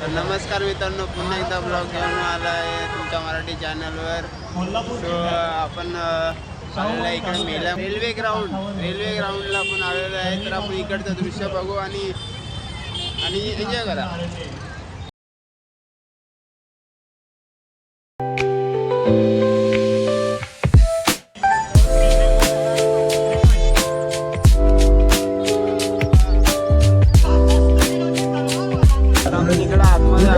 तर नमस्कार मित्रांनो, पुन्हा एकदा ब्लॉग घेऊन आला आहे तुमच्या मराठी चॅनलवर. सो आपण आलेला आहे इकडे मेला रेल्वे ग्राउंडला आपण आलेलो आहे. तर आपण इकडचं दृश्य बघू आणि एन्जॉय करा. इकडे आतमध्ये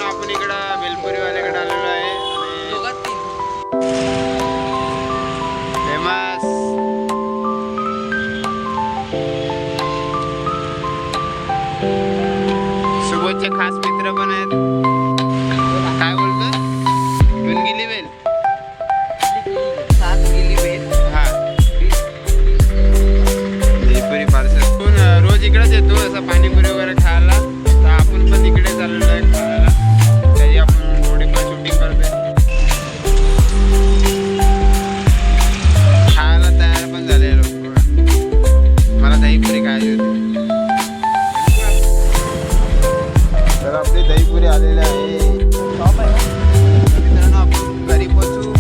आपण इकडं बेलपुरीवाल्याकडे आलेलो आहे. फेमस सुबोधचे खास मित्र पण आहेत. काय बोलतो घेऊन गेली बेल हा बेलपुरी पार्सल रोज इकडेच येतो असं पाणीपुरी वगैरे खायला. तर आपण पण इकडे चाललेलो आहे खायला. त्याची आपण थोडीफार शूटिंग करतोय. खायला तयार पण झाले लोक. मला दहीपुरी खायची होती. तर आपली दहीपुरी आलेली आहे. मित्रांनो आपण घरी पोचू.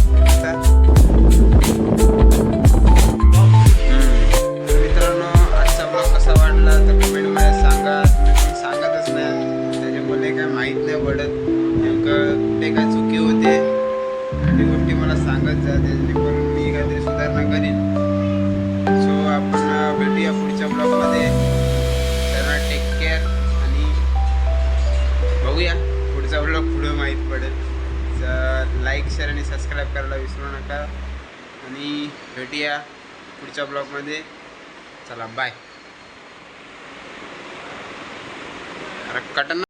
मित्रांनो आजचा ब्लॉग कसा वाटला तर कमेंटमध्ये सांगा. सांगतच नाही त्याच्यामुळे काय माहीत नाही पडत नेमकं कुठे काय चुकी होते आणि गोष्टी मला सांगत जा. त्याच्याकडून मी काहीतरी सुधारणा करीन. सो आपण भेटूया पुढच्या ब्लॉगमध्ये. त्यांना टेक केअर आणि बघूया पुढचा ब्लॉग पुढे माहीत पडेल. तर लाईक शेअर आणि सबस्क्राईब करायला विसरू नका आणि भेटूया पुढच्या ब्लॉगमध्ये. चला बाय. अरे कटन